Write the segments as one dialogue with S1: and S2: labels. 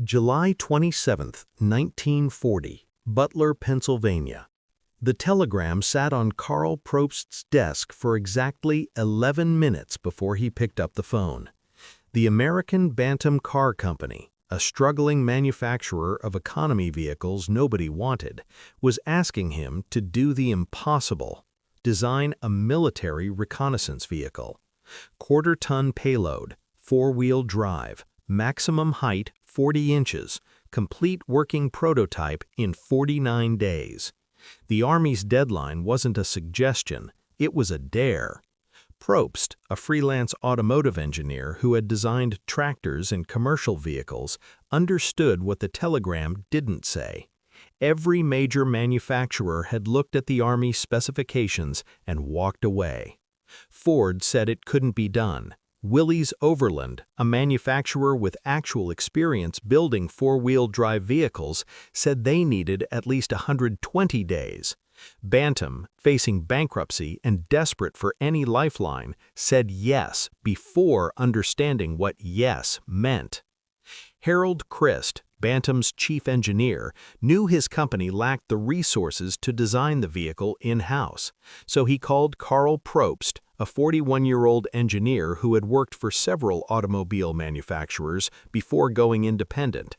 S1: July 27, 1940, Butler, Pennsylvania. The telegram sat on Karl Probst's desk for exactly 11 minutes before he picked up the phone. The American Bantam Car Company, a struggling manufacturer of economy vehicles nobody wanted, was asking him to do the impossible: design a military reconnaissance vehicle. Quarter-ton payload, four-wheel drive, maximum height 40 inches, complete working prototype in 49 days. The Army's deadline wasn't a suggestion, it was a dare. Probst, a freelance automotive engineer who had designed tractors and commercial vehicles, understood what the telegram didn't say. Every major manufacturer had looked at the Army specifications and walked away. Ford said it couldn't be done. Willys Overland, a manufacturer with actual experience building four-wheel drive vehicles, said they needed at least 120 days. Bantam, facing bankruptcy and desperate for any lifeline, said yes before understanding what yes meant. Harold Christ, Bantam's chief engineer, knew his company lacked the resources to design the vehicle in-house, so he called Karl Probst, a 41-year-old engineer who had worked for several automobile manufacturers before going independent.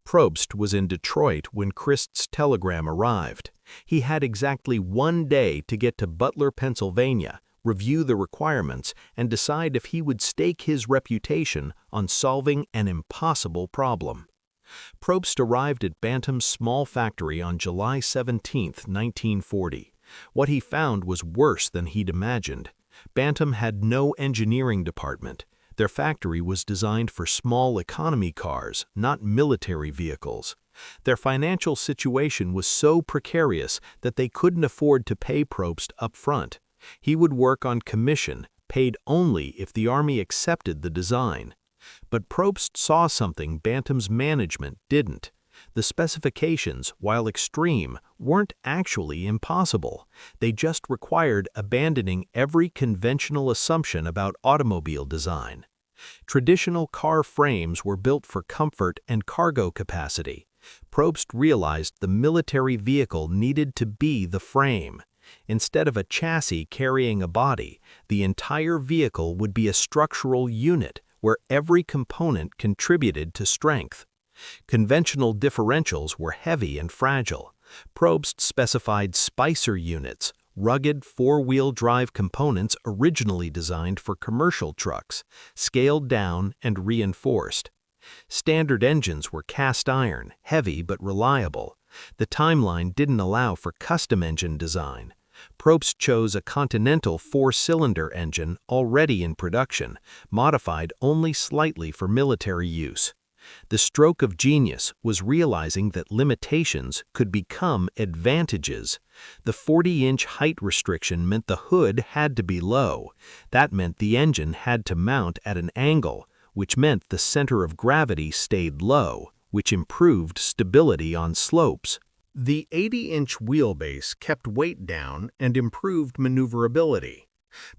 S1: Probst was in Detroit when Christ's telegram arrived. He had exactly 1 day to get to Butler, Pennsylvania, review the requirements, and decide if he would stake his reputation on solving an impossible problem. Probst arrived at Bantam's small factory on July 17, 1940. What he found was worse than he'd imagined. Bantam had no engineering department. Their factory was designed for small economy cars, not military vehicles. Their financial situation was so precarious that they couldn't afford to pay Probst up front. He would work on commission, paid only if the Army accepted the design. But Probst saw something Bantam's management didn't. The specifications, while extreme, weren't actually impossible. They just required abandoning every conventional assumption about automobile design. Traditional car frames were built for comfort and cargo capacity. Probst realized the military vehicle needed to be the frame. Instead of a chassis carrying a body, the entire vehicle would be a structural unit where every component contributed to strength. Conventional differentials were heavy and fragile. Probst specified Spicer units, rugged four-wheel drive components originally designed for commercial trucks, scaled down and reinforced. Standard engines were cast iron, heavy but reliable. The timeline didn't allow for custom engine design. Probst chose a Continental four-cylinder engine already in production, modified only slightly for military use. The stroke of genius was realizing that limitations could become advantages. The 40-inch height restriction meant the hood had to be low. That meant the engine had to mount at an angle, which meant the center of gravity stayed low, which improved stability on slopes. The 80-inch wheelbase kept weight down and improved maneuverability.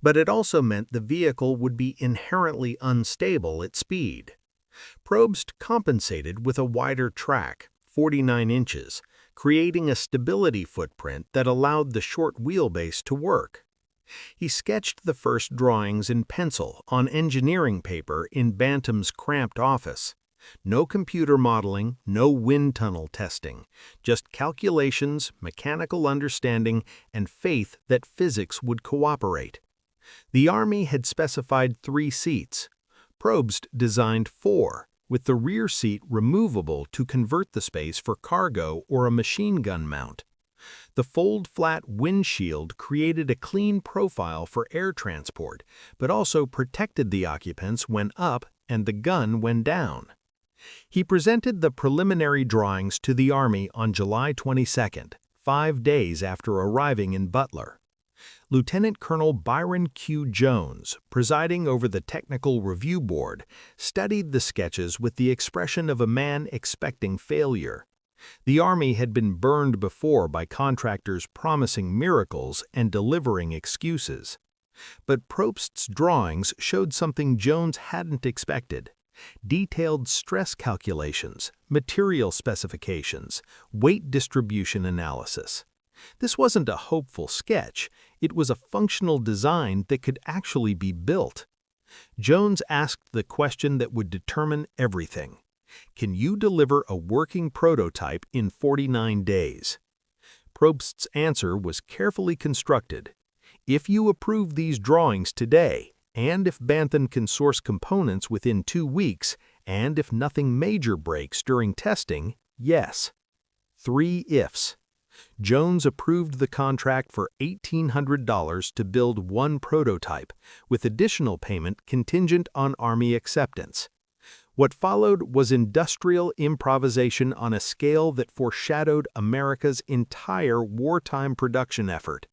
S1: But it also meant the vehicle would be inherently unstable at speed. Probst compensated with a wider track, 49 inches, creating a stability footprint that allowed the short wheelbase to work. He sketched the first drawings in pencil on engineering paper in Bantam's cramped office. No computer modeling, no wind tunnel testing, just calculations, mechanical understanding, and faith that physics would cooperate. The Army had specified 3 seats. Probst designed 4, with the rear seat removable to convert the space for cargo or a machine gun mount. The fold-flat windshield created a clean profile for air transport, but also protected the occupants when up and the gun when down. He presented the preliminary drawings to the Army on July 22, 5 days after arriving in Butler. Lieutenant Colonel Byron Q. Jones, presiding over the Technical Review Board, studied the sketches with the expression of a man expecting failure. The Army had been burned before by contractors promising miracles and delivering excuses. But Probst's drawings showed something Jones hadn't expected. detailed stress calculations, material specifications, weight distribution analysis. This wasn't a hopeful sketch, it was a functional design that could actually be built. Jones asked the question that would determine everything. Can you deliver a working prototype in 49 days? Probst's answer was carefully constructed. If you approve these drawings today, and if Bantam can source components within 2 weeks, and if nothing major breaks during testing, yes. 3 ifs. Jones approved the contract for $1,800 to build 1 prototype, with additional payment contingent on Army acceptance. What followed was industrial improvisation on a scale that foreshadowed America's entire wartime production effort.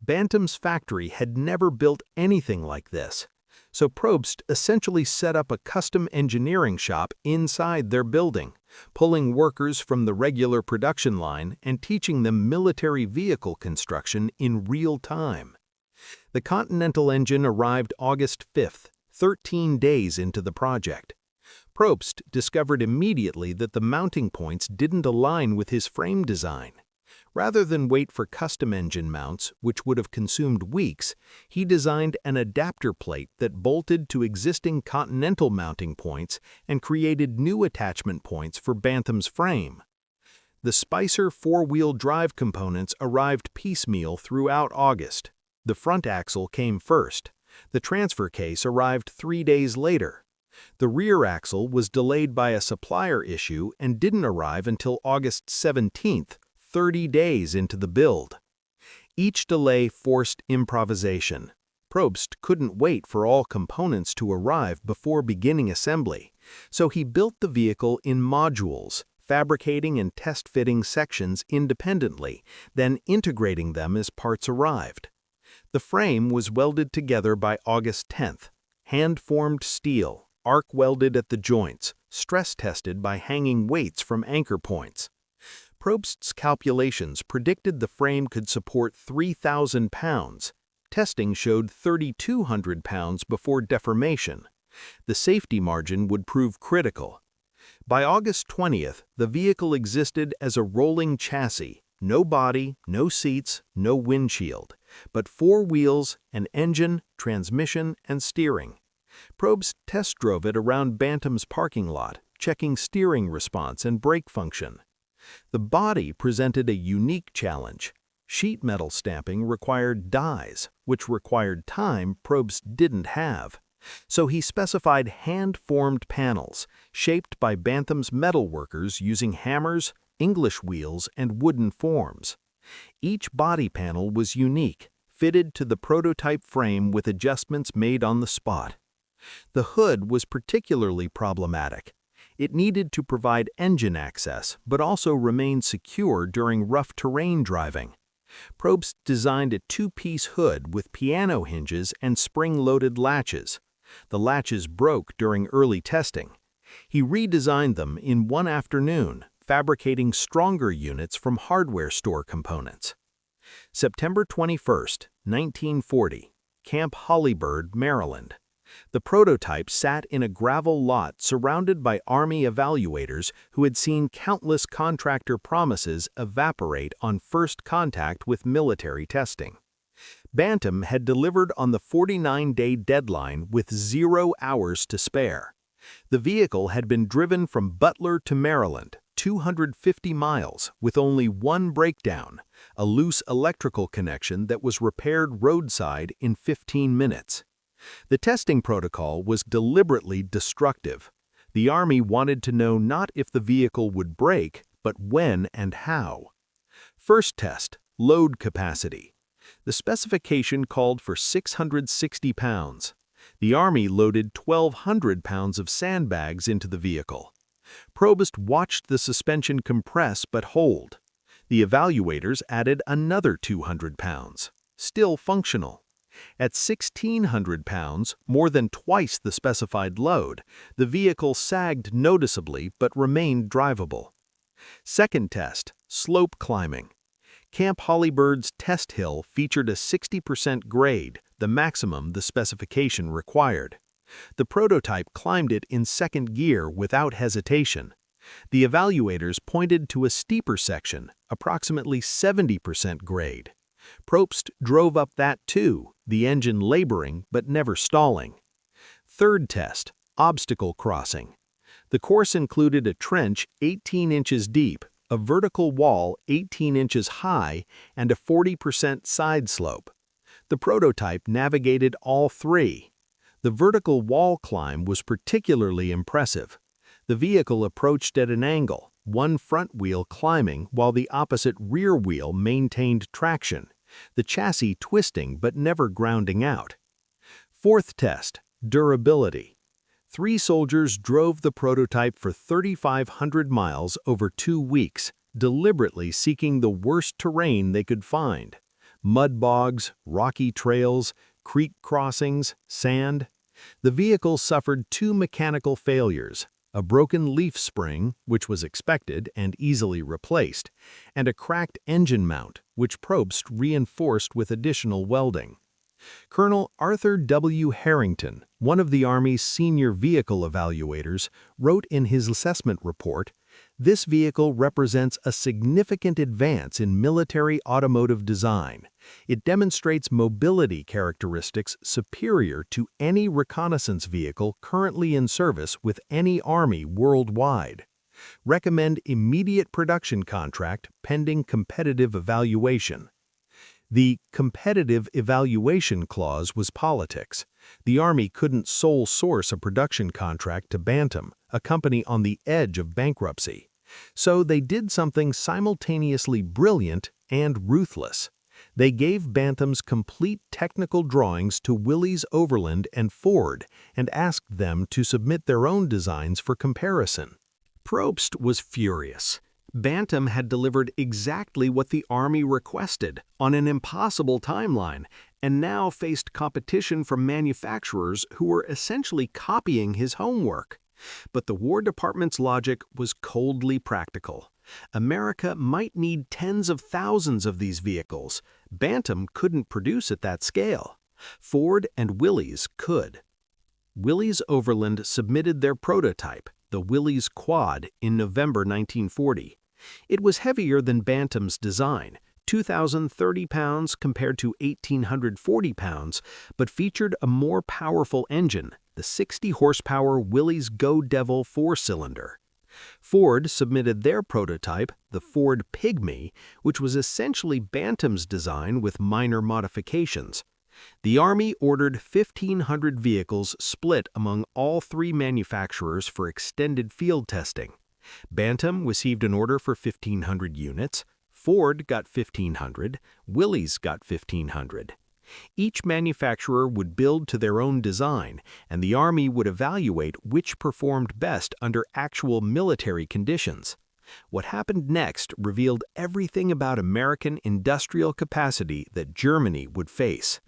S1: Bantam's factory had never built anything like this, so Probst essentially set up a custom engineering shop inside their building, pulling workers from the regular production line and teaching them military vehicle construction in real time. The Continental engine arrived August 5th, 13 days into the project. Probst discovered immediately that the mounting points didn't align with his frame design. Rather than wait for custom engine mounts, which would have consumed weeks, he designed an adapter plate that bolted to existing Continental mounting points and created new attachment points for Bantam's frame. The Spicer 4-wheel drive components arrived piecemeal throughout August. The front axle came first. The transfer case arrived 3 days later. The rear axle was delayed by a supplier issue and didn't arrive until August 17th, 30 days into the build. Each delay forced improvisation. Probst couldn't wait for all components to arrive before beginning assembly, so he built the vehicle in modules, fabricating and test-fitting sections independently, then integrating them as parts arrived. The frame was welded together by August 10th, hand-formed steel, arc-welded at the joints, stress-tested by hanging weights from anchor points. Probst's calculations predicted the frame could support 3,000 pounds. Testing showed 3,200 pounds before deformation. The safety margin would prove critical. By August 20th, the vehicle existed as a rolling chassis, no body, no seats, no windshield, but 4 wheels, an engine, transmission, and steering. Probst test drove it around Bantam's parking lot, checking steering response and brake function. The body presented a unique challenge. Sheet metal stamping required dies, which required time Probst didn't have. So he specified hand-formed panels, shaped by Bantam's metalworkers using hammers, English wheels, and wooden forms. Each body panel was unique, fitted to the prototype frame with adjustments made on the spot. The hood was particularly problematic. It needed to provide engine access, but also remain secure during rough terrain driving. Probst designed a 2-piece hood with piano hinges and spring-loaded latches. The latches broke during early testing. He redesigned them in one afternoon, fabricating stronger units from hardware store components. September 21st, 1940, Camp Hollybird, Maryland. The prototype sat in a gravel lot surrounded by Army evaluators who had seen countless contractor promises evaporate on first contact with military testing. Bantam had delivered on the 49-day deadline with 0 hours to spare. The vehicle had been driven from Butler to Maryland, 250 miles, with only 1 breakdown, a loose electrical connection that was repaired roadside in 15 minutes. The testing protocol was deliberately destructive. The Army wanted to know not if the vehicle would break, but when and how. First test, load capacity. The specification called for 660 pounds. The Army loaded 1,200 pounds of sandbags into the vehicle. Probst watched the suspension compress but hold. The evaluators added another 200 pounds, still functional. At 1,600 pounds, more than twice the specified load, the vehicle sagged noticeably but remained drivable. Second test, slope climbing. Camp Hollybird's test hill featured a 60% grade, the maximum the specification required. The prototype climbed it in second gear without hesitation. The evaluators pointed to a steeper section, approximately 70% grade. Probst drove up that too, the engine laboring but never stalling. Third test, obstacle crossing. The course included a trench 18 inches deep, a vertical wall 18 inches high, and a 40% side slope. The prototype navigated all three. The vertical wall climb was particularly impressive. The vehicle approached at an angle, one front wheel climbing while the opposite rear wheel maintained traction, the chassis twisting but never grounding out. Fourth test, durability. 3 soldiers drove the prototype for 3,500 miles over 2 weeks, deliberately seeking the worst terrain they could find. Mud bogs, rocky trails, creek crossings, sand. The vehicle suffered 2 mechanical failures, a broken leaf spring, which was expected and easily replaced, and a cracked engine mount, which Probst reinforced with additional welding. Colonel Arthur W. Harrington, one of the Army's senior vehicle evaluators, wrote in his assessment report, "This vehicle represents a significant advance in military automotive design. It demonstrates mobility characteristics superior to any reconnaissance vehicle currently in service with any Army worldwide. Recommend immediate production contract pending competitive evaluation." The competitive evaluation clause was politics. The Army couldn't sole source a production contract to Bantam, a company on the edge of bankruptcy. So they did something simultaneously brilliant and ruthless. They gave Bantam's complete technical drawings to Willys, and Ford and asked them to submit their own designs for comparison. Probst was furious. Bantam had delivered exactly what the Army requested on an impossible timeline and now faced competition from manufacturers who were essentially copying his homework. But the War Department's logic was coldly practical. America might need tens of thousands of these vehicles. Bantam couldn't produce at that scale. Ford and Willys could. Willys Overland submitted their prototype, the Willys Quad, in November 1940. It was heavier than Bantam's design, 2,030 pounds compared to 1,840 pounds, but featured a more powerful engine, the 60-horsepower Willys Go Devil 4-cylinder. Ford submitted their prototype, the Ford Pygmy, which was essentially Bantam's design with minor modifications. The Army ordered 1,500 vehicles split among all 3 manufacturers for extended field testing. Bantam received an order for 1,500 units, Ford got 1,500, Willys got 1,500. Each manufacturer would build to their own design, and the Army would evaluate which performed best under actual military conditions. What happened next revealed everything about American industrial capacity that Germany would face.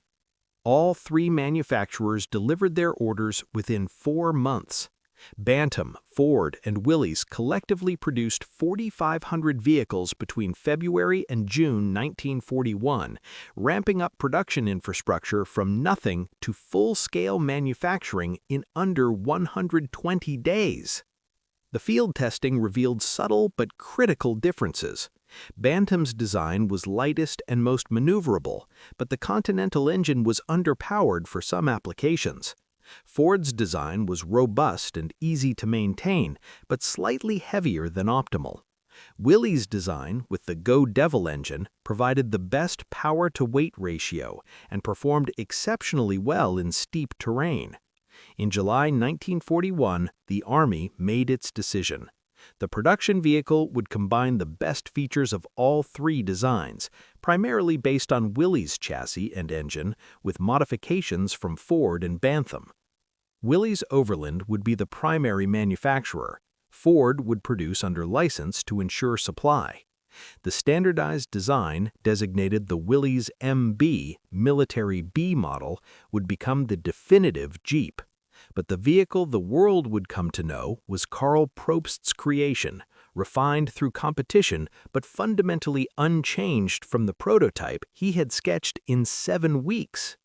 S1: All 3 manufacturers delivered their orders within 4 months. Bantam, Ford, and Willys collectively produced 4,500 vehicles between February and June 1941, ramping up production infrastructure from nothing to full-scale manufacturing in under 120 days. The field testing revealed subtle but critical differences. Bantam's design was lightest and most maneuverable, but the Continental engine was underpowered for some applications. Ford's design was robust and easy to maintain, but slightly heavier than optimal. Willys' design, with the Go Devil engine, provided the best power-to-weight ratio and performed exceptionally well in steep terrain. In July 1941, the Army made its decision. The production vehicle would combine the best features of all 3 designs, primarily based on Willys' chassis and engine, with modifications from Ford and Bantam. Willys Overland would be the primary manufacturer. Ford would produce under license to ensure supply. The standardized design, designated the Willys MB Military B model, would become the definitive Jeep. But the vehicle the world would come to know was Karl Probst's creation, refined through competition but fundamentally unchanged from the prototype he had sketched in 7 weeks.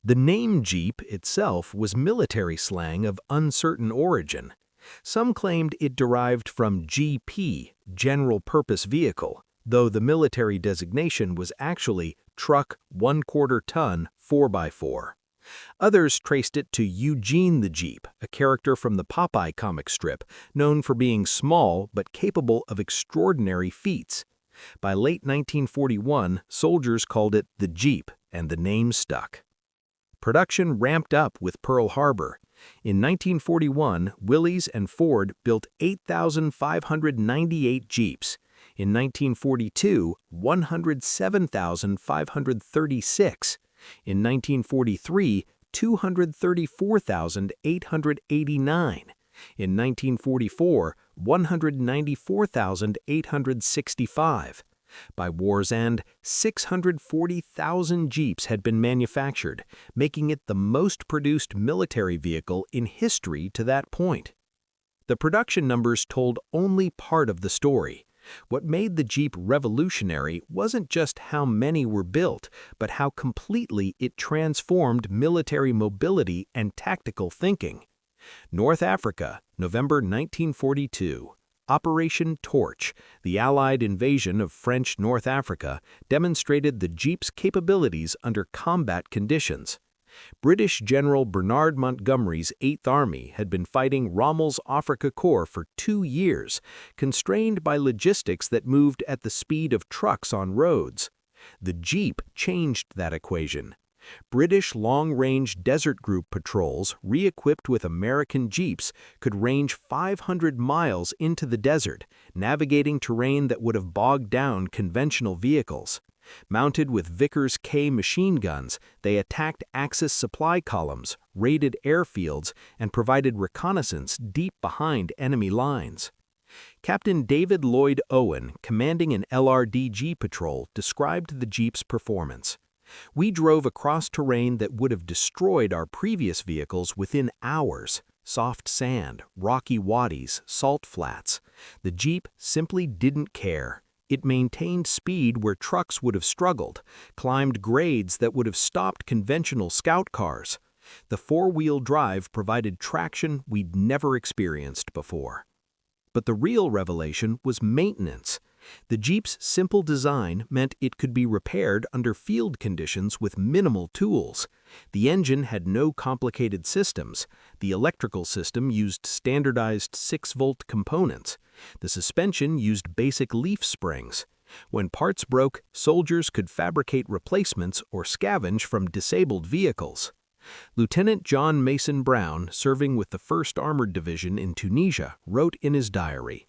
S1: The name Jeep itself was military slang of uncertain origin. Some claimed it derived from GP, General Purpose Vehicle, though the military designation was actually Truck 1/4 Ton 4x4. Others traced it to Eugene the Jeep, a character from the Popeye comic strip, known for being small but capable of extraordinary feats. By late 1941, soldiers called it the Jeep, and the name stuck. Production ramped up with Pearl Harbor. In 1941, Willys and Ford built 8,598 Jeeps. In 1942, 107,536. In 1943, 234,889. In 1944, 194,865. By war's end, 640,000 Jeeps had been manufactured, making it the most produced military vehicle in history to that point. The production numbers told only part of the story. What made the Jeep revolutionary wasn't just how many were built, but how completely it transformed military mobility and tactical thinking. North Africa, November 1942. Operation Torch, the Allied invasion of French North Africa, demonstrated the Jeep's capabilities under combat conditions. British General Bernard Montgomery's 8th Army had been fighting Rommel's Afrika Korps for 2 years, constrained by logistics that moved at the speed of trucks on roads. The Jeep changed that equation. British long-range desert group patrols, re-equipped with American Jeeps, could range 500 miles into the desert, navigating terrain that would have bogged down conventional vehicles. Mounted with Vickers K machine guns, they attacked Axis supply columns, raided airfields, and provided reconnaissance deep behind enemy lines. Captain David Lloyd Owen, commanding an LRDG patrol, described the Jeep's performance. "We drove across terrain that would have destroyed our previous vehicles within hours. Soft sand, rocky wadis, salt flats. The Jeep simply didn't care. It maintained speed where trucks would have struggled, climbed grades that would have stopped conventional scout cars. The four-wheel drive provided traction we'd never experienced before." But the real revelation was maintenance. The Jeep's simple design meant it could be repaired under field conditions with minimal tools. The engine had no complicated systems. The electrical system used standardized 6-volt components. The suspension used basic leaf springs. When parts broke, soldiers could fabricate replacements or scavenge from disabled vehicles. Lieutenant John Mason Brown, serving with the 1st Armored Division in Tunisia, wrote in his diary,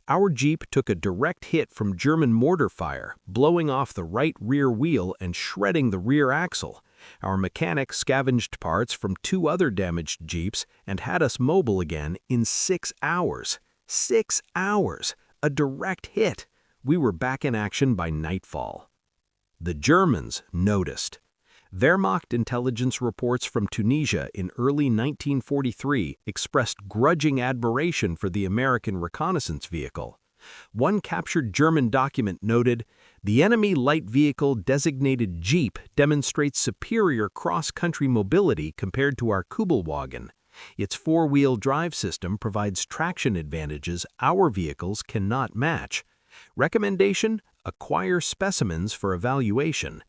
S1: "Our Jeep took a direct hit from German mortar fire, blowing off the right rear wheel and shredding the rear axle. Our mechanic scavenged parts from 2 other damaged Jeeps and had us mobile again in 6 hours. 6 hours! A direct hit! We were back in action by nightfall." The Germans noticed. Wehrmacht intelligence reports from Tunisia in early 1943 expressed grudging admiration for the American reconnaissance vehicle. One captured German document noted, "The enemy light vehicle designated Jeep demonstrates superior cross-country mobility compared to our Kübelwagen. Its four-wheel drive system provides traction advantages our vehicles cannot match. Recommendation: acquire specimens for evaluation."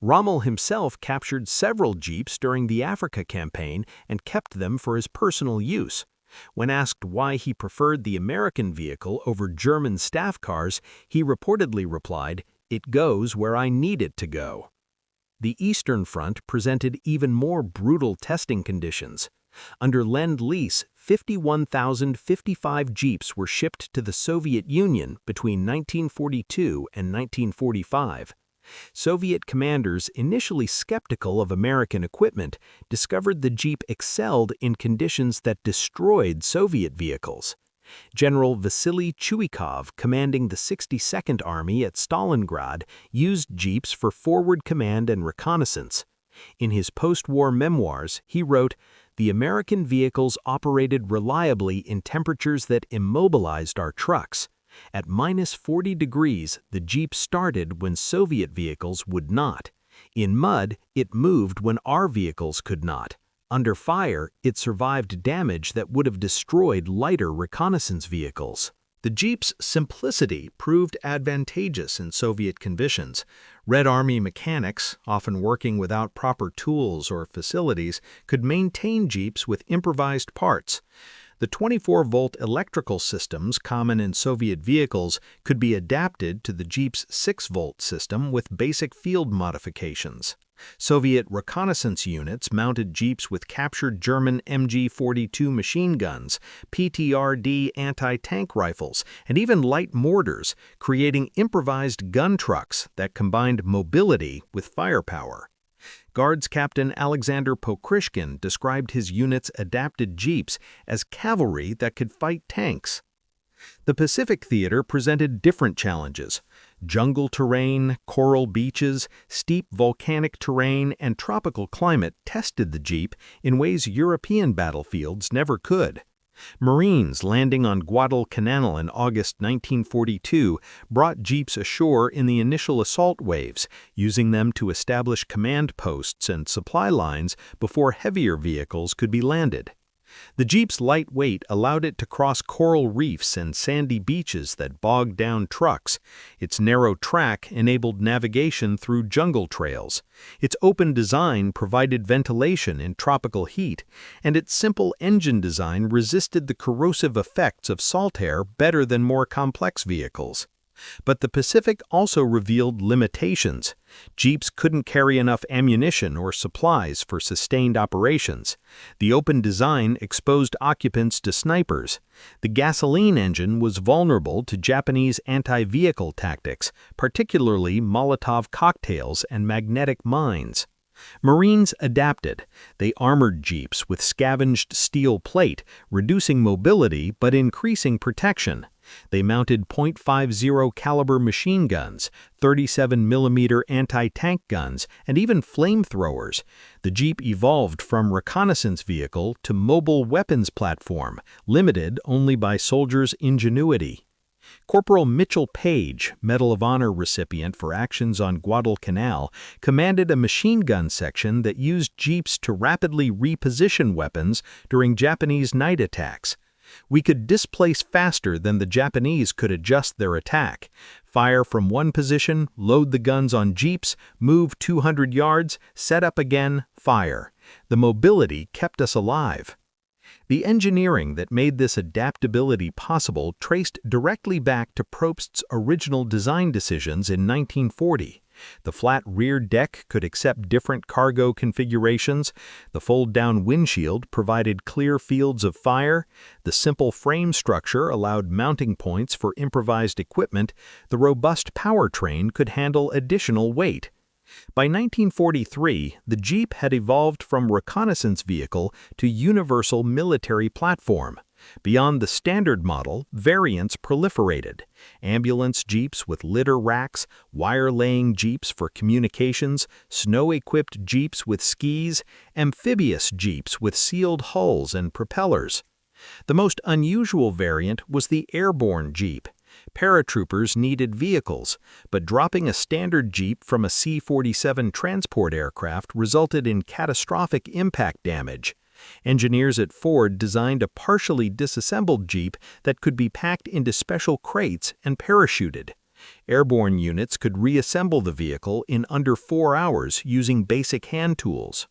S1: Rommel himself captured several Jeeps during the Africa campaign and kept them for his personal use. When asked why he preferred the American vehicle over German staff cars, he reportedly replied, "It goes where I need it to go." The Eastern Front presented even more brutal testing conditions. Under Lend-Lease, 51,055 Jeeps were shipped to the Soviet Union between 1942 and 1945. Soviet commanders, initially skeptical of American equipment, discovered the Jeep excelled in conditions that destroyed Soviet vehicles. General Vasily Chuikov, commanding the 62nd Army at Stalingrad, used Jeeps for forward command and reconnaissance. In his post-war memoirs, he wrote, "The American vehicles operated reliably in temperatures that immobilized our trucks. At -40 degrees, the Jeep started when Soviet vehicles would not. In mud, it moved when our vehicles could not. Under fire, it survived damage that would have destroyed lighter reconnaissance vehicles. The Jeep's simplicity proved advantageous in Soviet conditions. Red Army mechanics, often working without proper tools or facilities, could maintain Jeeps with improvised parts. The 24-volt electrical systems common in Soviet vehicles could be adapted to the Jeep's 6-volt system with basic field modifications. Soviet reconnaissance units mounted Jeeps with captured German MG-42 machine guns, PTRD anti-tank rifles, and even light mortars, creating improvised gun trucks that combined mobility with firepower. Guards Captain Alexander Pokrishkin described his unit's adapted Jeeps as cavalry that could fight tanks. The Pacific Theater presented different challenges. Jungle terrain, coral beaches, steep volcanic terrain, and tropical climate tested the Jeep in ways European battlefields never could. Marines landing on Guadalcanal in August 1942 brought Jeeps ashore in the initial assault waves, using them to establish command posts and supply lines before heavier vehicles could be landed. The Jeep's light weight allowed it to cross coral reefs and sandy beaches that bogged down trucks. Its narrow track enabled navigation through jungle trails. Its open design provided ventilation in tropical heat, and its simple engine design resisted the corrosive effects of salt air better than more complex vehicles. But the Pacific also revealed limitations. Jeeps couldn't carry enough ammunition or supplies for sustained operations. The open design exposed occupants to snipers. The gasoline engine was vulnerable to Japanese anti-vehicle tactics, particularly Molotov cocktails and magnetic mines. Marines adapted. They armored Jeeps with scavenged steel plate, reducing mobility but increasing protection. They mounted .50 caliber machine guns, 37mm anti-tank guns, and even flamethrowers. The Jeep evolved from reconnaissance vehicle to mobile weapons platform, limited only by soldiers' ingenuity. Corporal Mitchell Page, Medal of Honor recipient for actions on Guadalcanal, commanded a machine gun section that used Jeeps to rapidly reposition weapons during Japanese night attacks. We could displace faster than the Japanese could adjust their attack. Fire from one position, load the guns on Jeeps, move 200 yards, set up again, fire. The mobility kept us alive. The engineering that made this adaptability possible traced directly back to Probst's original design decisions in 1940. The flat rear deck could accept different cargo configurations. The fold-down windshield provided clear fields of fire. The simple frame structure allowed mounting points for improvised equipment. The robust powertrain could handle additional weight. By 1943, the Jeep had evolved from reconnaissance vehicle to universal military platform. Beyond the standard model, variants proliferated. Ambulance Jeeps with litter racks, wire-laying Jeeps for communications, snow-equipped Jeeps with skis, amphibious Jeeps with sealed hulls and propellers. The most unusual variant was the airborne Jeep. Paratroopers needed vehicles, but dropping a standard Jeep from a C-47 transport aircraft resulted in catastrophic impact damage. Engineers at Ford designed a partially disassembled Jeep that could be packed into special crates and parachuted. Airborne units could reassemble the vehicle in under 4 hours using basic hand tools.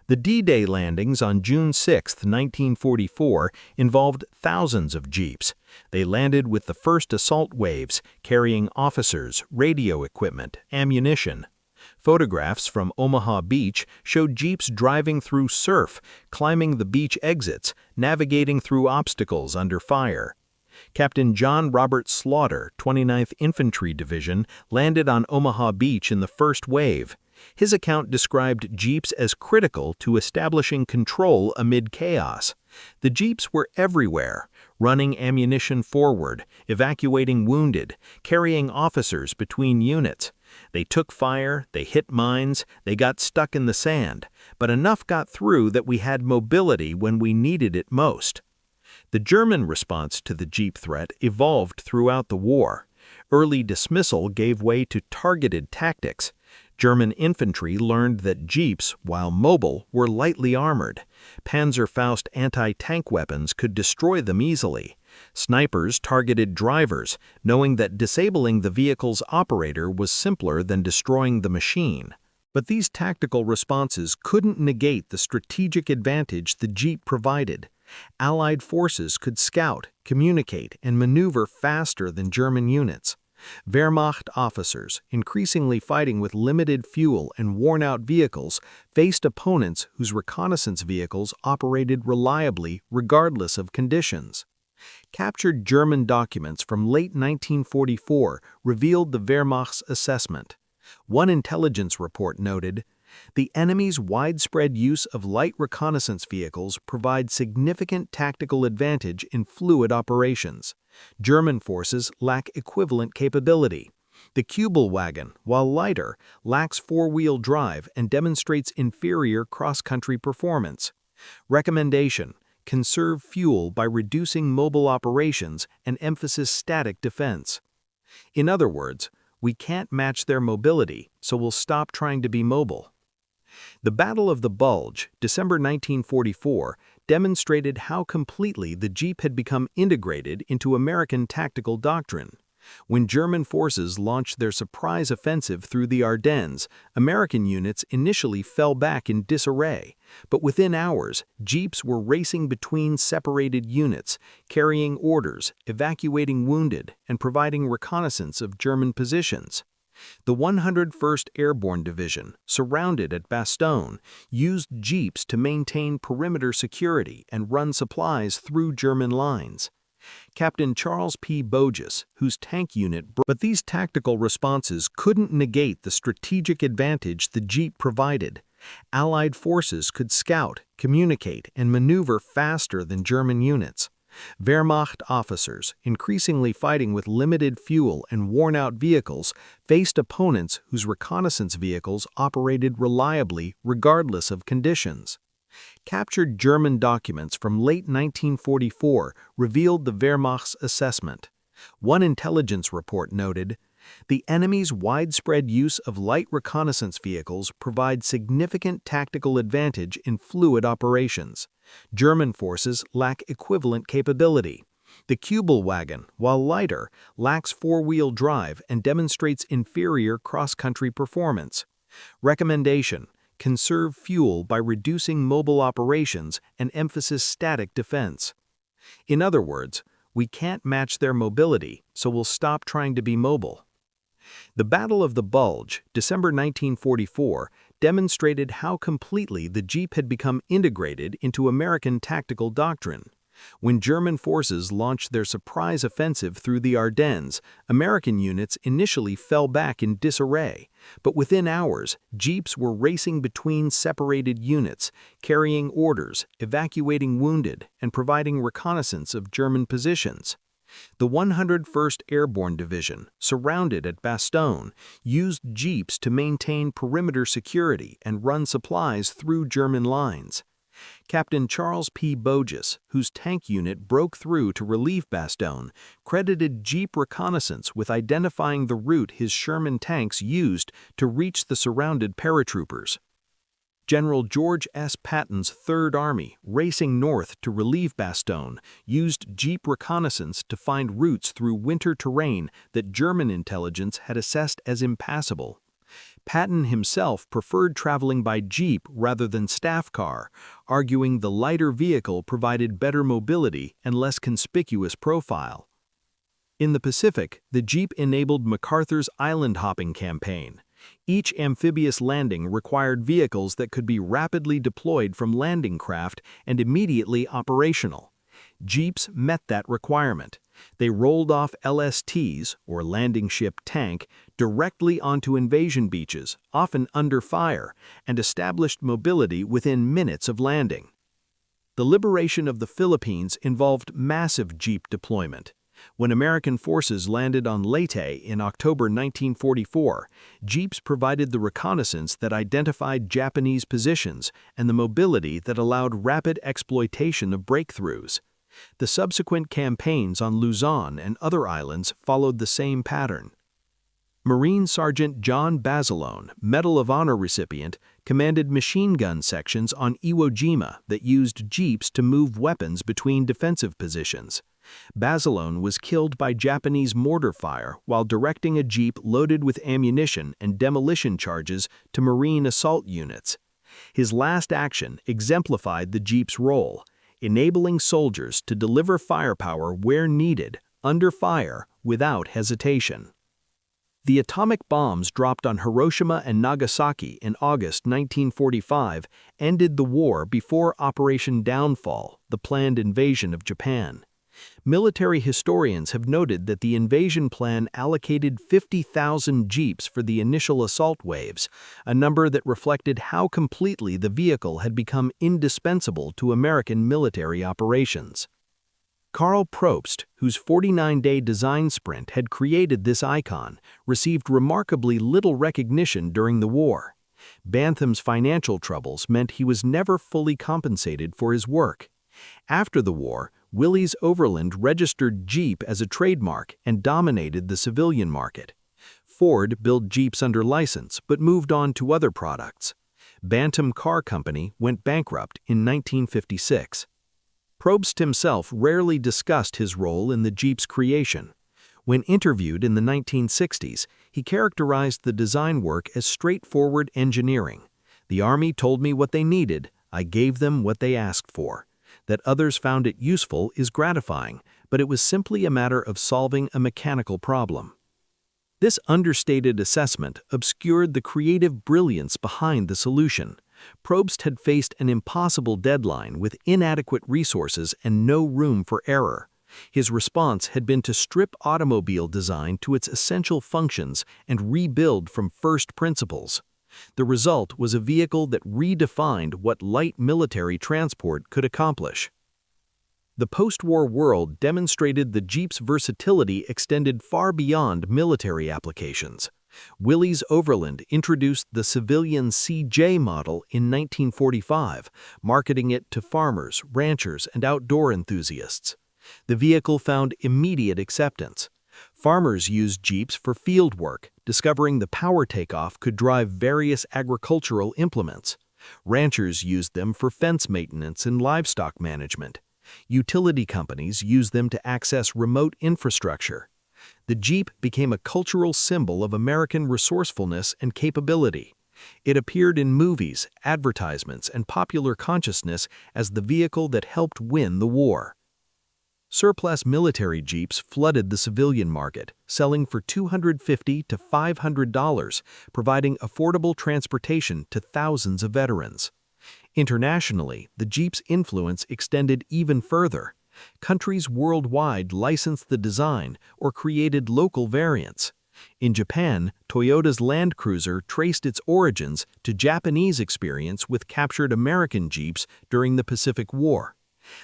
S1: The D-Day landings on June 6, 1944, involved thousands of Jeeps. They landed with the first assault waves, carrying officers, radio equipment, ammunition. Photographs from Omaha Beach showed Jeeps driving through surf, climbing the beach exits, navigating through obstacles under fire. Captain John Robert Slaughter, 29th Infantry Division, landed on Omaha Beach in the first wave. His account described Jeeps as critical to establishing control amid chaos. The Jeeps were everywhere, running ammunition forward, evacuating wounded, carrying officers between units. They took fire, they hit mines, they got stuck in the sand, but enough got through that we had mobility when we needed it most. The German response to the Jeep threat evolved throughout the war. Early dismissal gave way to targeted tactics. German infantry learned that Jeeps, while mobile, were lightly armored. Panzerfaust anti-tank weapons could destroy them easily. Snipers targeted drivers, knowing that disabling the vehicle's operator was simpler than destroying the machine. But these tactical responses couldn't negate the strategic advantage the Jeep provided. Allied forces could scout, communicate, and maneuver faster than German units. Wehrmacht officers, increasingly fighting with limited fuel and worn-out vehicles, faced opponents whose reconnaissance vehicles operated reliably regardless of conditions. Captured German documents from late 1944 revealed the Wehrmacht's assessment. One intelligence report noted, "The enemy's widespread use of light reconnaissance vehicles provides significant tactical advantage in fluid operations. German forces lack equivalent capability. The Kübelwagen, while lighter, lacks four-wheel drive and demonstrates inferior cross-country performance. Recommendation: conserve fuel by reducing mobile operations and emphasize static defense." In other words, we can't match their mobility, so we'll stop trying to be mobile. The Battle of the Bulge, December 1944, demonstrated how completely the Jeep had become integrated into American tactical doctrine. When German forces launched their surprise offensive through the Ardennes, American units initially fell back in disarray. But within hours, Jeeps were racing between separated units, carrying orders, evacuating wounded, and providing reconnaissance of German positions. The 101st Airborne Division, surrounded at Bastogne, used Jeeps to maintain perimeter security and run supplies through German lines. Captain Charles P. Bogus, whose tank unit but these tactical responses couldn't negate the strategic advantage the Jeep provided. Allied forces could scout, communicate, and maneuver faster than German units. Wehrmacht officers, increasingly fighting with limited fuel and worn-out vehicles, faced opponents whose reconnaissance vehicles operated reliably regardless of conditions. Captured German documents from late 1944 revealed the Wehrmacht's assessment. One intelligence report noted, "The enemy's widespread use of light reconnaissance vehicles provides significant tactical advantage in fluid operations. German forces lack equivalent capability. The Kübelwagen, while lighter, lacks four-wheel drive and demonstrates inferior cross-country performance. Recommendation: conserve fuel by reducing mobile operations and emphasize static defense." In other words, we can't match their mobility, so we'll stop trying to be mobile. The Battle of the Bulge, December 1944, demonstrated how completely the Jeep had become integrated into American tactical doctrine. When German forces launched their surprise offensive through the Ardennes, American units initially fell back in disarray. But within hours, Jeeps were racing between separated units, carrying orders, evacuating wounded, and providing reconnaissance of German positions. The 101st Airborne Division, surrounded at Bastogne, used Jeeps to maintain perimeter security and run supplies through German lines. Captain Charles P. Bogus, whose tank unit broke through to relieve Bastogne, credited Jeep reconnaissance with identifying the route his Sherman tanks used to reach the surrounded paratroopers. General George S. Patton's Third Army, racing north to relieve Bastogne, used Jeep reconnaissance to find routes through winter terrain that German intelligence had assessed as impassable. Patton himself preferred traveling by Jeep rather than staff car, arguing the lighter vehicle provided better mobility and less conspicuous profile. In the Pacific, the Jeep enabled MacArthur's island-hopping campaign. Each amphibious landing required vehicles that could be rapidly deployed from landing craft and immediately operational. Jeeps met that requirement. They rolled off LSTs, or landing ship tank, directly onto invasion beaches, often under fire, and established mobility within minutes of landing. The liberation of the Philippines involved massive Jeep deployment. When American forces landed on Leyte in October 1944, Jeeps provided the reconnaissance that identified Japanese positions and the mobility that allowed rapid exploitation of breakthroughs. The subsequent campaigns on Luzon and other islands followed the same pattern. Marine Sergeant John Basilone, Medal of Honor recipient, commanded machine gun sections on Iwo Jima that used jeeps to move weapons between defensive positions. Basilone was killed by Japanese mortar fire while directing a jeep loaded with ammunition and demolition charges to Marine assault units. His last action exemplified the jeep's role, enabling soldiers to deliver firepower where needed, under fire, without hesitation. The atomic bombs dropped on Hiroshima and Nagasaki in August 1945 ended the war before Operation Downfall, the planned invasion of Japan. Military historians have noted that the invasion plan allocated 50,000 jeeps for the initial assault waves, a number that reflected how completely the vehicle had become indispensable to American military operations. Karl Probst, whose 49-day design sprint had created this icon, received remarkably little recognition during the war. Bantham's financial troubles meant he was never fully compensated for his work. After the war, Willys Overland registered Jeep as a trademark and dominated the civilian market. Ford built Jeeps under license but moved on to other products. Bantam Car Company went bankrupt in 1956. Probst himself rarely discussed his role in the Jeep's creation. When interviewed in the 1960s, he characterized the design work as straightforward engineering. "The Army told me what they needed, I gave them what they asked for. That others found it useful is gratifying, but it was simply a matter of solving a mechanical problem." This understated assessment obscured the creative brilliance behind the solution. Probst had faced an impossible deadline with inadequate resources and no room for error. His response had been to strip automobile design to its essential functions and rebuild from first principles. The result was a vehicle that redefined what light military transport could accomplish. The post-war world demonstrated the Jeep's versatility extended far beyond military applications. Willys Overland introduced the civilian CJ model in 1945, marketing it to farmers, ranchers, and outdoor enthusiasts. The vehicle found immediate acceptance. Farmers used Jeeps for field work, discovering the power takeoff could drive various agricultural implements. Ranchers used them for fence maintenance and livestock management. Utility companies used them to access remote infrastructure. The Jeep became a cultural symbol of American resourcefulness and capability. It appeared in movies, advertisements, and popular consciousness as the vehicle that helped win the war. Surplus military Jeeps flooded the civilian market, selling for $250 to $500, providing affordable transportation to thousands of veterans. Internationally, the Jeep's influence extended even further. Countries worldwide licensed the design or created local variants. In Japan, Toyota's Land Cruiser traced its origins to Japanese experience with captured American Jeeps during the Pacific War.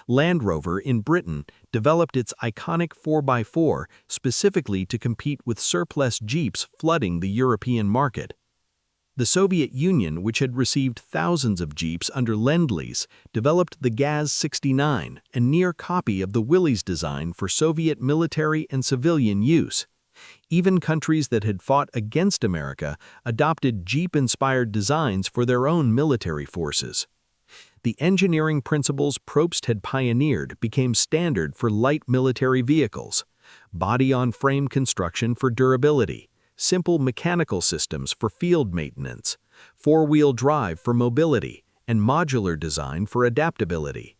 S1: Land Rover in Britain developed its iconic 4x4 specifically to compete with surplus Jeeps flooding the European market. The Soviet Union, which had received thousands of Jeeps under Lend-Lease, developed the Gaz-69, a near copy of the Willys design for Soviet military and civilian use. Even countries that had fought against America adopted Jeep-inspired designs for their own military forces. The engineering principles Probst had pioneered became standard for light military vehicles: body-on-frame construction for durability, simple mechanical systems for field maintenance, four-wheel drive for mobility, and modular design for adaptability.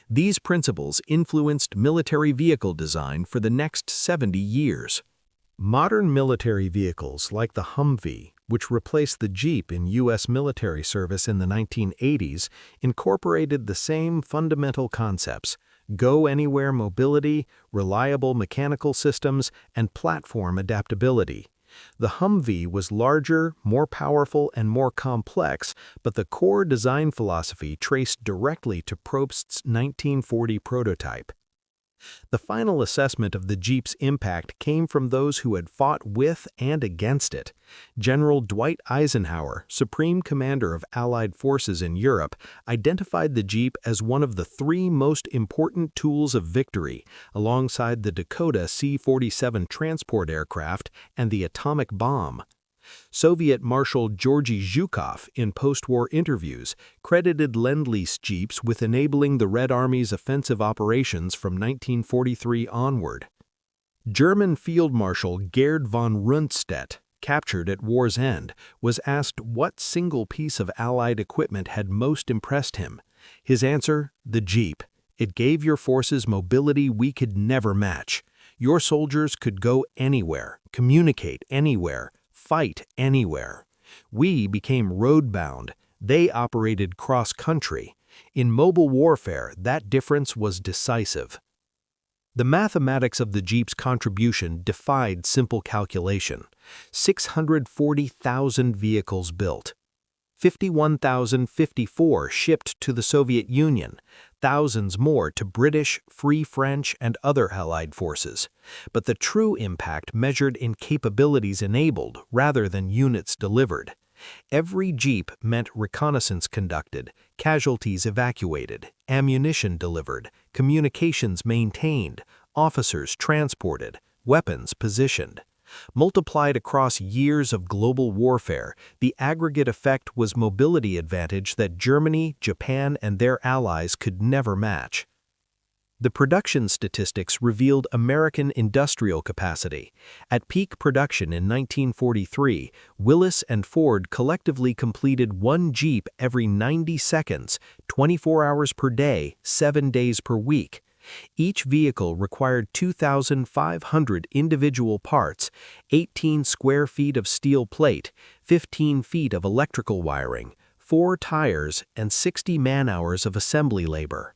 S1: These principles influenced military vehicle design for the next 70 years. Modern military vehicles like the Humvee, which replaced the Jeep in U.S. military service in the 1980s, incorporated the same fundamental concepts: go-anywhere mobility, reliable mechanical systems, and platform adaptability. The Humvee was larger, more powerful, and more complex, but the core design philosophy traced directly to Probst's 1940 prototype. The final assessment of the Jeep's impact came from those who had fought with and against it. General Dwight Eisenhower, Supreme Commander of Allied forces in Europe, identified the Jeep as one of the three most important tools of victory, alongside the Dakota C-47 transport aircraft and the atomic bomb. Soviet Marshal Georgy Zhukov, in post-war interviews, credited Lend-Lease Jeeps with enabling the Red Army's offensive operations from 1943 onward. German Field Marshal Gerd von Rundstedt, captured at war's end, was asked what single piece of Allied equipment had most impressed him. His answer: the Jeep. It gave your forces mobility we could never match. Your soldiers could go anywhere, communicate anywhere, fight anywhere. We became road-bound. They operated cross-country. In mobile warfare, that difference was decisive. The mathematics of the Jeep's contribution defied simple calculation. 640,000 vehicles built. 51,054 shipped to the Soviet Union, thousands more to British, Free French, and other Allied forces. But the true impact measured in capabilities enabled rather than units delivered. Every Jeep meant reconnaissance conducted, casualties evacuated, ammunition delivered, communications maintained, officers transported, weapons positioned. Multiplied across years of global warfare, the aggregate effect was mobility advantage that Germany, Japan, and their allies could never match. The production statistics revealed American industrial capacity. At peak production in 1943, Willys and Ford collectively completed one Jeep every 90 seconds, 24 hours per day, 7 days per week. Each vehicle required 2,500 individual parts, 18 square feet of steel plate, 15 feet of electrical wiring, 4 tires, and 60 man-hours of assembly labor.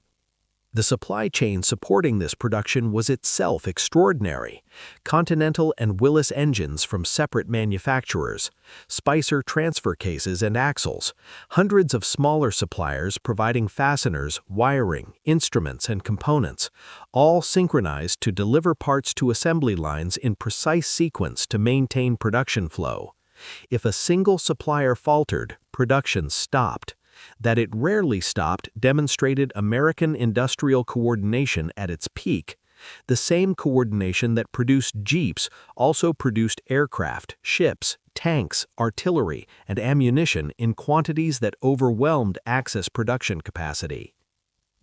S1: The supply chain supporting this production was itself extraordinary. Continental and Willys engines from separate manufacturers, Spicer transfer cases and axles, hundreds of smaller suppliers providing fasteners, wiring, instruments, and components, all synchronized to deliver parts to assembly lines in precise sequence to maintain production flow. If a single supplier faltered, production stopped. That it rarely stopped demonstrated American industrial coordination at its peak. The same coordination that produced Jeeps also produced aircraft, ships, tanks, artillery, and ammunition in quantities that overwhelmed Axis production capacity.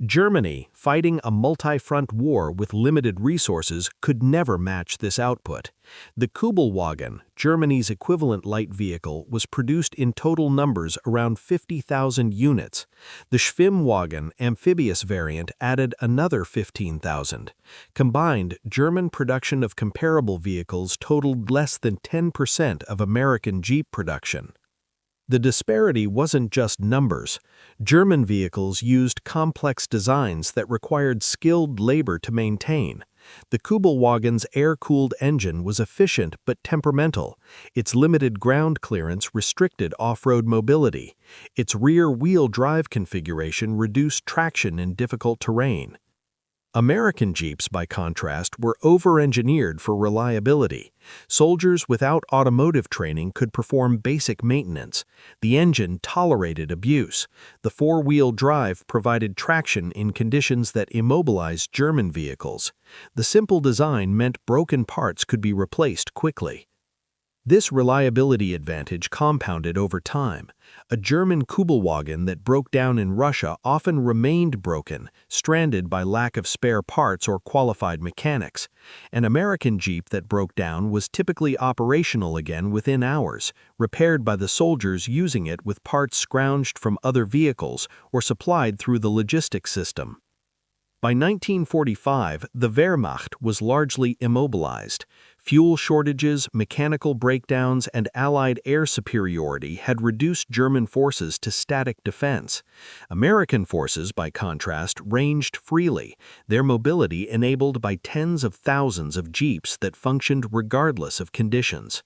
S1: Germany, fighting a multi-front war with limited resources, could never match this output. The Kübelwagen, Germany's equivalent light vehicle, was produced in total numbers around 50,000 units. The Schwimmwagen amphibious variant added another 15,000. Combined, German production of comparable vehicles totaled less than 10% of American Jeep production. The disparity wasn't just numbers. German vehicles used complex designs that required skilled labor to maintain. The Kübelwagen's air-cooled engine was efficient but temperamental. Its limited ground clearance restricted off-road mobility. Its rear-wheel drive configuration reduced traction in difficult terrain. American Jeeps, by contrast, were over-engineered for reliability. Soldiers without automotive training could perform basic maintenance. The engine tolerated abuse. The four-wheel drive provided traction in conditions that immobilized German vehicles. The simple design meant broken parts could be replaced quickly. This reliability advantage compounded over time. A German Kübelwagen that broke down in Russia often remained broken, stranded by lack of spare parts or qualified mechanics. An American Jeep that broke down was typically operational again within hours, repaired by the soldiers using it with parts scrounged from other vehicles or supplied through the logistics system. By 1945, the Wehrmacht was largely immobilized. Fuel shortages, mechanical breakdowns, and Allied air superiority had reduced German forces to static defense. American forces, by contrast, ranged freely, their mobility enabled by tens of thousands of Jeeps that functioned regardless of conditions.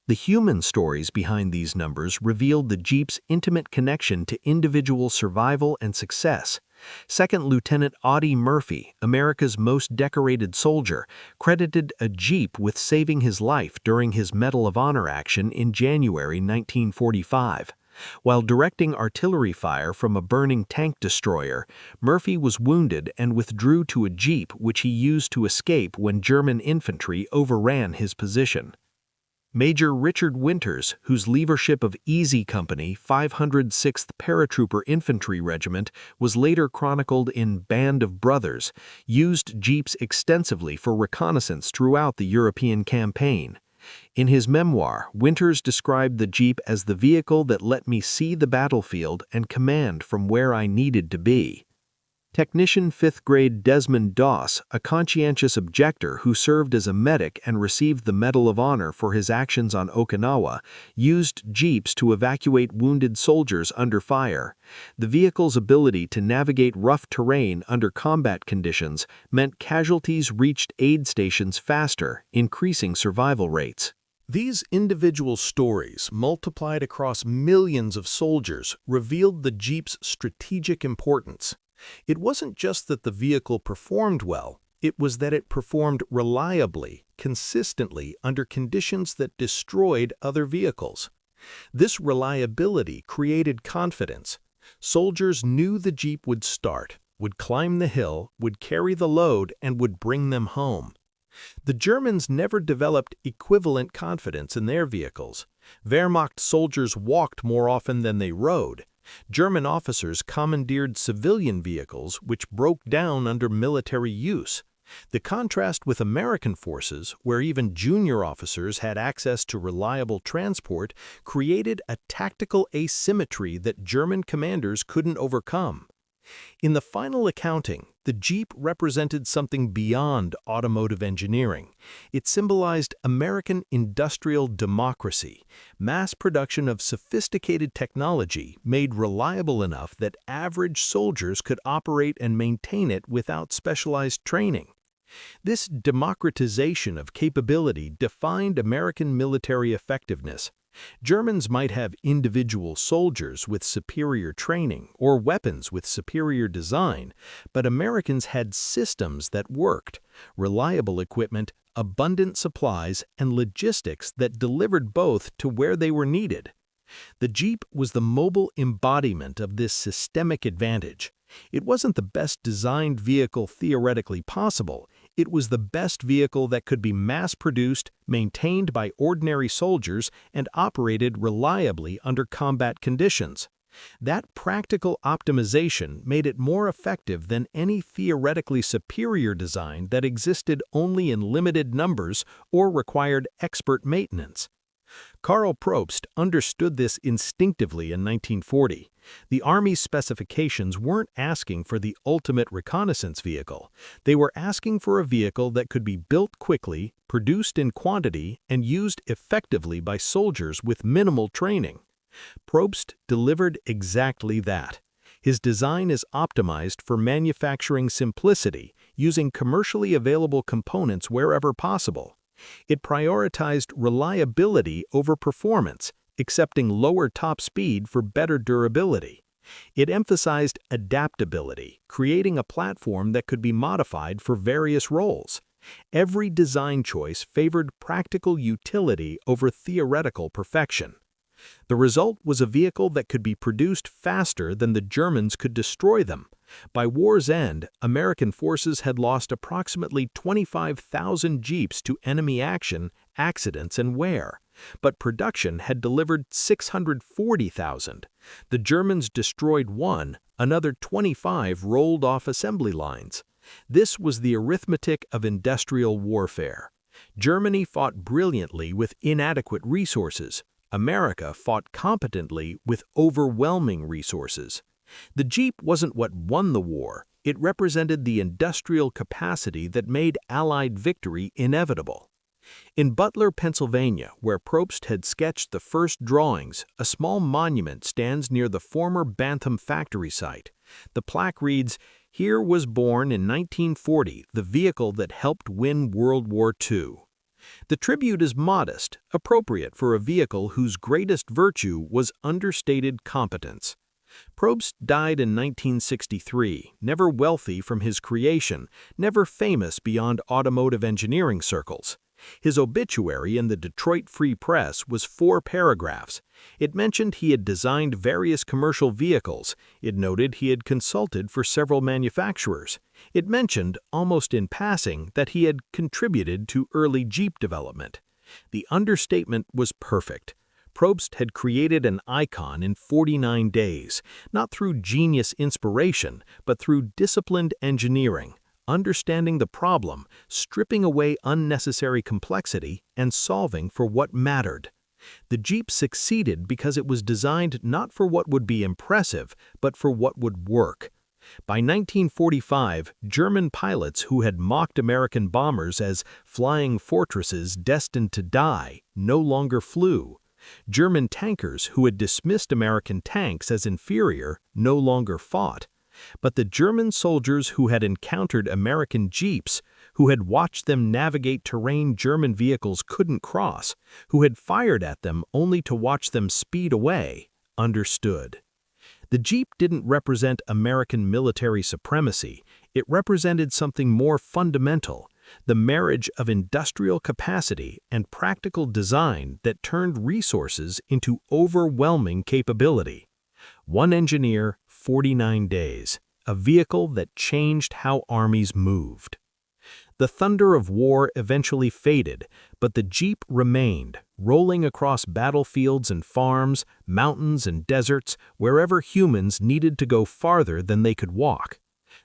S1: The human stories behind these numbers revealed the Jeep's intimate connection to individual survival and success. Second Lieutenant Audie Murphy, America's most decorated soldier, credited a Jeep with saving his life during his Medal of Honor action in January 1945. While directing artillery fire from a burning tank destroyer, Murphy was wounded and withdrew to a Jeep which he used to escape when German infantry overran his position. Major Richard Winters, whose leadership of Easy Company, 506th Paratrooper Infantry Regiment, was later chronicled in Band of Brothers, used Jeeps extensively for reconnaissance throughout the European campaign. In his memoir, Winters described the Jeep as the vehicle that let me see the battlefield and command from where I needed to be. Technician 5th grade Desmond Doss, a conscientious objector who served as a medic and received the Medal of Honor for his actions on Okinawa, used Jeeps to evacuate wounded soldiers under fire. The vehicle's ability to navigate rough terrain under combat conditions meant casualties reached aid stations faster, increasing survival rates. These individual stories, multiplied across millions of soldiers, revealed the Jeep's strategic importance. It wasn't just that the vehicle performed well, it was that it performed reliably, consistently under conditions that destroyed other vehicles. This reliability created confidence. Soldiers knew the Jeep would start, would climb the hill, would carry the load, and would bring them home. The Germans never developed equivalent confidence in their vehicles. Wehrmacht soldiers walked more often than they rode. German officers commandeered civilian vehicles which broke down under military use. The contrast with American forces, where even junior officers had access to reliable transport, created a tactical asymmetry that German commanders couldn't overcome. In the final accounting, the Jeep represented something beyond automotive engineering. It symbolized American industrial democracy, mass production of sophisticated technology made reliable enough that average soldiers could operate and maintain it without specialized training. This democratization of capability defined American military effectiveness. Germans might have individual soldiers with superior training or weapons with superior design, but Americans had systems that worked, reliable equipment, abundant supplies, and logistics that delivered both to where they were needed. The Jeep was the mobile embodiment of this systemic advantage. It wasn't the best designed vehicle theoretically possible. It was the best vehicle that could be mass-produced, maintained by ordinary soldiers, and operated reliably under combat conditions. That practical optimization made it more effective than any theoretically superior design that existed only in limited numbers or required expert maintenance. Karl Probst understood this instinctively in 1940. The Army's specifications weren't asking for the ultimate reconnaissance vehicle. They were asking for a vehicle that could be built quickly, produced in quantity, and used effectively by soldiers with minimal training. Probst delivered exactly that. His design is optimized for manufacturing simplicity, using commercially available components wherever possible. It prioritized reliability over performance, accepting lower top speed for better durability. It emphasized adaptability, creating a platform that could be modified for various roles. Every design choice favored practical utility over theoretical perfection. The result was a vehicle that could be produced faster than the Germans could destroy them. By war's end, American forces had lost approximately 25,000 Jeeps to enemy action, accidents, and wear, but production had delivered 640,000. The Germans destroyed one, another 25 rolled off assembly lines. This was the arithmetic of industrial warfare. Germany fought brilliantly with inadequate resources. America fought competently with overwhelming resources. The Jeep wasn't what won the war, it represented the industrial capacity that made Allied victory inevitable. In Butler, Pennsylvania, where Probst had sketched the first drawings, a small monument stands near the former Bantam factory site. The plaque reads, "Here was born in 1940 the vehicle that helped win World War II." The tribute is modest, appropriate for a vehicle whose greatest virtue was understated competence. Probst died in 1963, never wealthy from his creation, never famous beyond automotive engineering circles. His obituary in the Detroit Free Press was 4 paragraphs. It mentioned he had designed various commercial vehicles. It noted he had consulted for several manufacturers. It mentioned, almost in passing, that he had contributed to early Jeep development. The understatement was perfect. Probst had created an icon in 49 days, not through genius inspiration, but through disciplined engineering, understanding the problem, stripping away unnecessary complexity, and solving for what mattered. The Jeep succeeded because it was designed not for what would be impressive, but for what would work. By 1945, German pilots who had mocked American bombers as flying fortresses destined to die no longer flew. German tankers who had dismissed American tanks as inferior no longer fought. But the German soldiers who had encountered American Jeeps, who had watched them navigate terrain German vehicles couldn't cross, who had fired at them only to watch them speed away, understood. The Jeep didn't represent American military supremacy. It represented something more fundamental, the marriage of industrial capacity and practical design that turned resources into overwhelming capability. One engineer, 49 days, a vehicle that changed how armies moved. The thunder of war eventually faded, but the Jeep remained, rolling across battlefields and farms, mountains and deserts, wherever humans needed to go farther than they could walk.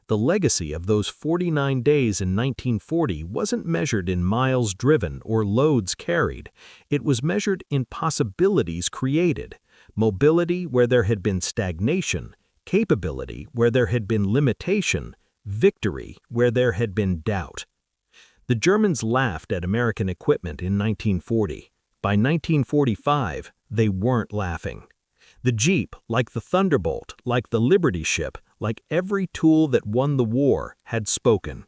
S1: The legacy of those 49 days in 1940 wasn't measured in miles driven or loads carried. It was measured in possibilities created, mobility where there had been stagnation, capability where there had been limitation, victory where there had been doubt. The Germans laughed at American equipment in 1940. By 1945, they weren't laughing. The Jeep, like the Thunderbolt, like the Liberty ship, like every tool that won the war, had spoken.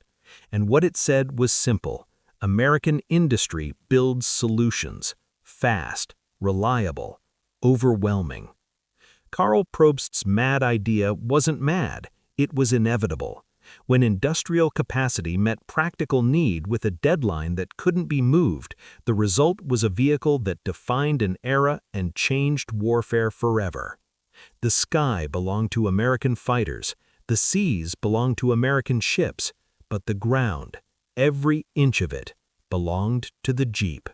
S1: And what it said was simple. American industry builds solutions. Fast, reliable, overwhelming. Karl Probst's mad idea wasn't mad. It was inevitable. When industrial capacity met practical need with a deadline that couldn't be moved, the result was a vehicle that defined an era and changed warfare forever. The sky belonged to American fighters, the seas belonged to American ships, but the ground, every inch of it, belonged to the Jeep.